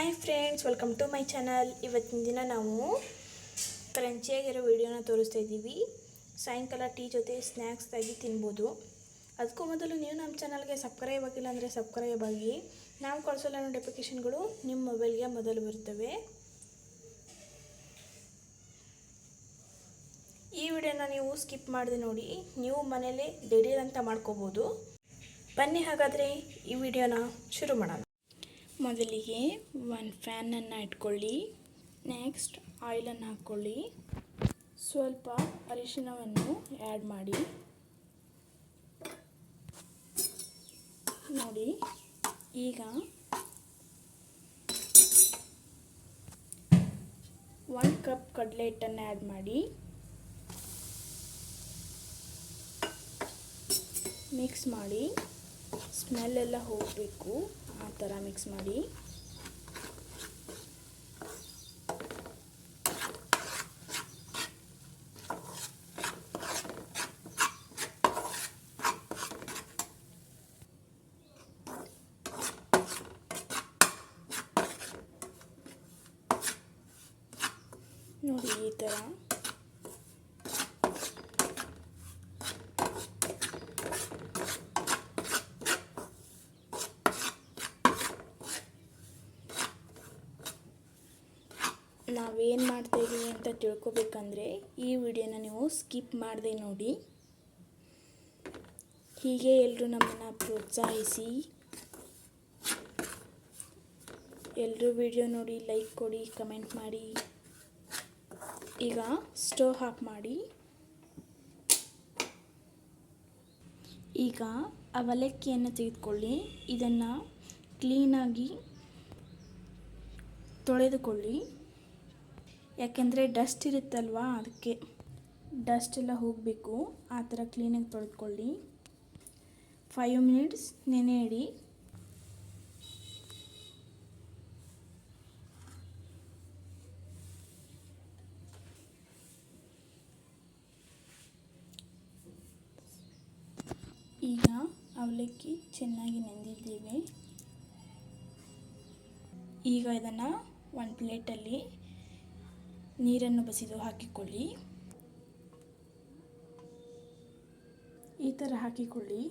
Hi friends, welcome to my channel. ಇವತ್ತಿನ ದಿನ ನಾವು ಕ್ರಂಚಿಯಾಗಿರೋ ವಿಡಿಯೋನ ತೋರಿಸ್ತಾ ಇದ್ದೀವಿ. ಸಾಯಂಕಾಲ ಟೀ ಜೊತೆ ಸ್ನ್ಯಾಕ್ಸ್ ಆಗಿ ತಿನ್ಬೋದು. ಅದಕ್ಕೂ ಮೊದಲು ನೀವು ನಮ್ಮ ಚಾನಲ್ಗೆ ಸಬ್ಸ್ಕ್ರೈಬ್ ಆಗಿಲ್ಲ ಅಂದರೆ ಸಬ್ಸ್ಕ್ರೈಬ್ ಆಗಿ. ನಾವು ಕಳಿಸೋ ನೋಟಿಫಿಕೇಷನ್ಗಳು ನಿಮ್ಮ ಮೊಬೈಲ್ಗೆ ಮೊದಲು ಬರ್ತವೆ. ಈ ವಿಡಿಯೋನ ನೀವು ಸ್ಕಿಪ್ ಮಾಡದೆ ನೋಡಿ, ನೀವು ಮನೇಲಿ ದಿಢೀರಂತ ಮಾಡ್ಕೋಬೋದು. ಬನ್ನಿ ಹಾಗಾದರೆ ಈ ವಿಡಿಯೋನ ಶುರು ಮಾಡೋಣ. ಮೊದಲಿಗೆ ಒಂದು ಫ್ಯಾನನ್ನು ಇಟ್ಕೊಳ್ಳಿ. ನೆಕ್ಸ್ಟ್ ಆಯಿಲನ್ನು ಹಾಕ್ಕೊಳ್ಳಿ. ಸ್ವಲ್ಪ ಅರಿಶಿಣವನ್ನು ಆ್ಯಡ್ ಮಾಡಿ. ನೋಡಿ, ಈಗ 1 ಕಪ್ ಕಡಲೆ ಹಿಟ್ಟನ್ನು ಆ್ಯಡ್ ಮಾಡಿ ಮಿಕ್ಸ್ ಮಾಡಿ. ಸ್ಮೆಲ್ ಎಲ್ಲ ಹೋಗಬೇಕು, ಆ ಥರ ಮಿಕ್ಸ್ ಮಾಡಿ. ನೋಡಿ, ಈ ಥರ ನಾವೇನು ಮಾಡ್ತಾಯಿದ್ದೀವಿ ಅಂತ ತಿಳ್ಕೊಬೇಕಂದ್ರೆ ಈ ವಿಡಿಯೋನ ನೀವು ಸ್ಕಿಪ್ ಮಾಡದೆ ನೋಡಿ. ಹೀಗೆ ಎಲ್ಲರೂ ನಮ್ಮನ್ನು ಪ್ರೋತ್ಸಾಹಿಸಿ. ಎಲ್ಲರೂ ವಿಡಿಯೋ ನೋಡಿ ಲೈಕ್ ಕೊಡಿ, ಕಮೆಂಟ್ ಮಾಡಿ. ಈಗ ಸ್ಟವ್ ಆಫ್ ಮಾಡಿ. ಈಗ ಅವಲಕ್ಕಿಯನ್ನು ತೆಗೆದುಕೊಳ್ಳಿ. ಇದನ್ನು ಕ್ಲೀನಾಗಿ ತೊಳೆದುಕೊಳ್ಳಿ. ಯಾಕೆಂದರೆ ಡಸ್ಟ್ ಇರುತ್ತಲ್ವ, ಅದಕ್ಕೆ ಡಸ್ಟ್ ಎಲ್ಲ ಹೋಗಬೇಕು. ಆ ಥರ ಕ್ಲೀನಾಗಿ ತೊಳೆದುಕೊಳ್ಳಿ. 5 ಮಿನಿಟ್ಸ್ ನೆನೆ ಇಡಿ. ಈಗ ಅವಲಕ್ಕಿ ಚೆನ್ನಾಗಿ ನೆಂದಿದ್ದೇವೆ. ಈಗ ಇದನ್ನು ಒಂದು ಪ್ಲೇಟಲ್ಲಿ ನೀರನ್ನು ಬಸಿದು ಹಾಕಿಕೊಳ್ಳಿ. ಈ ಥರ ಹಾಕಿಕೊಳ್ಳಿ.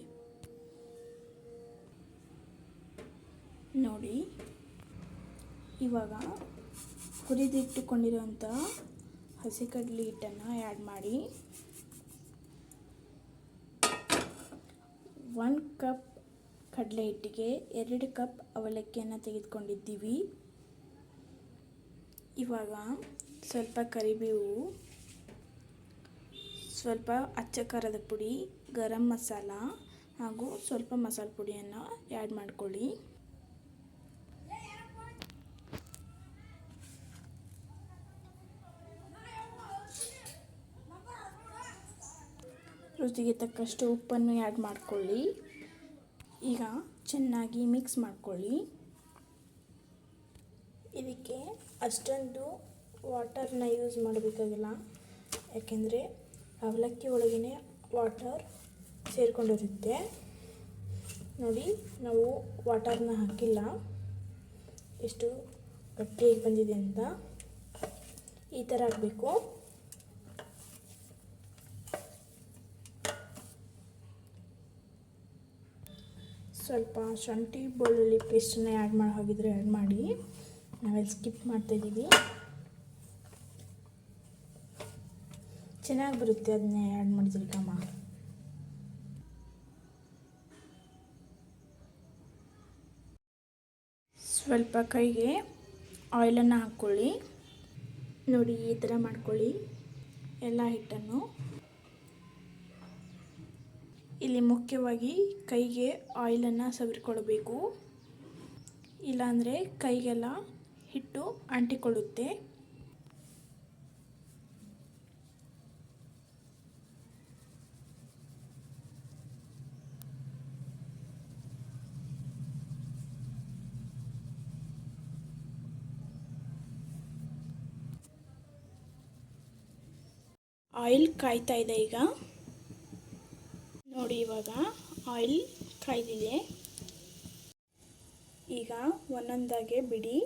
ನೋಡಿ, ಇವಾಗ ಹುರಿದಿಟ್ಟುಕೊಂಡಿರುವಂಥ ಹಸಿ ಕಡಲೆ ಹಿಟ್ಟನ್ನು ಆ್ಯಡ್ ಮಾಡಿ. 1 ಕಪ್ ಕಡಲೆ ಹಿಟ್ಟಿಗೆ 2 ಕಪ್ ಅವಲಕ್ಕಿಯನ್ನು ತೆಗೆದುಕೊಂಡಿದ್ದೀವಿ. ಇವಾಗ ಸ್ವಲ್ಪ ಕರಿಬೇವು, ಸ್ವಲ್ಪ ಅಚ್ಚ ಖಾರದ ಪುಡಿ, ಗರಂ ಮಸಾಲ ಹಾಗೂ ಸ್ವಲ್ಪ ಮಸಾಲೆ ಪುಡಿಯನ್ನು ಆ್ಯಡ್ ಮಾಡಿಕೊಳ್ಳಿ. ರುಚಿಗೆ ತಕ್ಕಷ್ಟು ಉಪ್ಪನ್ನು ಆ್ಯಡ್ ಮಾಡಿಕೊಳ್ಳಿ. ಈಗ ಚೆನ್ನಾಗಿ ಮಿಕ್ಸ್ ಮಾಡಿಕೊಳ್ಳಿ. ಇದಕ್ಕೆ ಅಷ್ಟೊಂದು ವಾಟರ್ನ ಯೂಸ್ ಮಾಡಬೇಕಾಗಿಲ್ಲ, ಯಾಕೆಂದರೆ ಅವಲಕ್ಕಿ ಒಳಗೇ ವಾಟರ್ ಸೇರಿಕೊಂಡಿರುತ್ತೆ. ನೋಡಿ, ನಾವು ವಾಟರ್ನ ಹಾಕಿಲ್ಲ. ಎಷ್ಟು ಗಟ್ಟಿಯಾಗಿ ಬಂದಿದೆ ಅಂತ. ಈ ಥರ ಆಗಬೇಕು. ಸ್ವಲ್ಪ ಶುಂಠಿ ಬೆಳ್ಳುಳ್ಳಿ ಪೇಸ್ಟನ್ನು ಆ್ಯಡ್ ಮಾಡಿ ಹೋಗಿದ್ರೆ ಆ್ಯಡ್ ಮಾಡಿ. ನಾವೆಲ್ಲ ಸ್ಕಿಪ್ ಮಾಡ್ತಾಯಿದ್ದೀವಿ. ಚೆನ್ನಾಗಿ ಬರುತ್ತೆ ಅದನ್ನೇ ಆ್ಯಡ್ ಮಾಡಿದ್ರೆ ಕಮ್ಮ. ಸ್ವಲ್ಪ ಕೈಗೆ ಆಯಿಲನ್ನು ಹಾಕ್ಕೊಳ್ಳಿ. ನೋಡಿ, ಈ ಥರ ಮಾಡ್ಕೊಳ್ಳಿ ಎಲ್ಲ ಹಿಟ್ಟನ್ನು. ಇಲ್ಲಿ ಮುಖ್ಯವಾಗಿ ಕೈಗೆ ಆಯಿಲನ್ನು ಸವರಿಕೊಳ್ಬೇಕು, ಇಲ್ಲಾಂದರೆ ಕೈಗೆಲ್ಲ ಹಿಟ್ಟು ಅಂಟಿಕೊಳ್ಳುತ್ತೆ. ಆಯಿಲ್ ಕಾಯ್ತಾ ಇದೆ. ಈಗ ನೋಡಿ, ಇವಾಗ ಆಯಿಲ್ ಕಾಯ್ದಿದೆ. ಈಗ ಒಂದೊಂದಾಗೆ ಬಿಡಿ.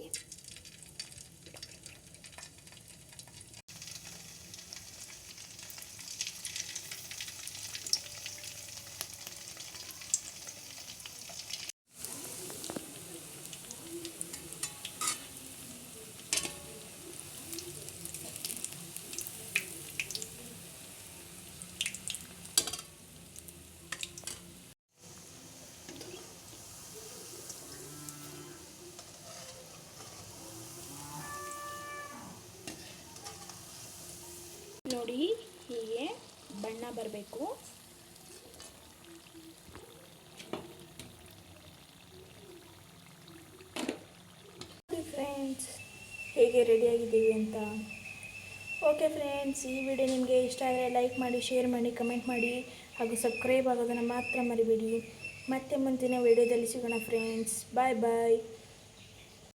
ಹಾಕಬೇಕು. ಫ್ರೆಂಡ್ಸ್, ಹೇಗೆ ರೆಡಿಯಾಗಿದ್ದೀವಿ ಅಂತ. ಓಕೆ ಫ್ರೆಂಡ್ಸ್, ಈ ವಿಡಿಯೋ ನಿಮಗೆ ಇಷ್ಟ ಆದರೆ ಲೈಕ್ ಮಾಡಿ, ಶೇರ್ ಮಾಡಿ, ಕಮೆಂಟ್ ಮಾಡಿ ಹಾಗೂ ಸಬ್ಸ್ಕ್ರೈಬ್ ಆಗೋದನ್ನು ಮಾತ್ರ ಮರಿಬೇಡಿ. ಮತ್ತೆ ಮುಂದಿನ ವಿಡಿಯೋದಲ್ಲಿ ಸಿಗೋಣ ಫ್ರೆಂಡ್ಸ್. ಬಾಯ್ ಬಾಯ್.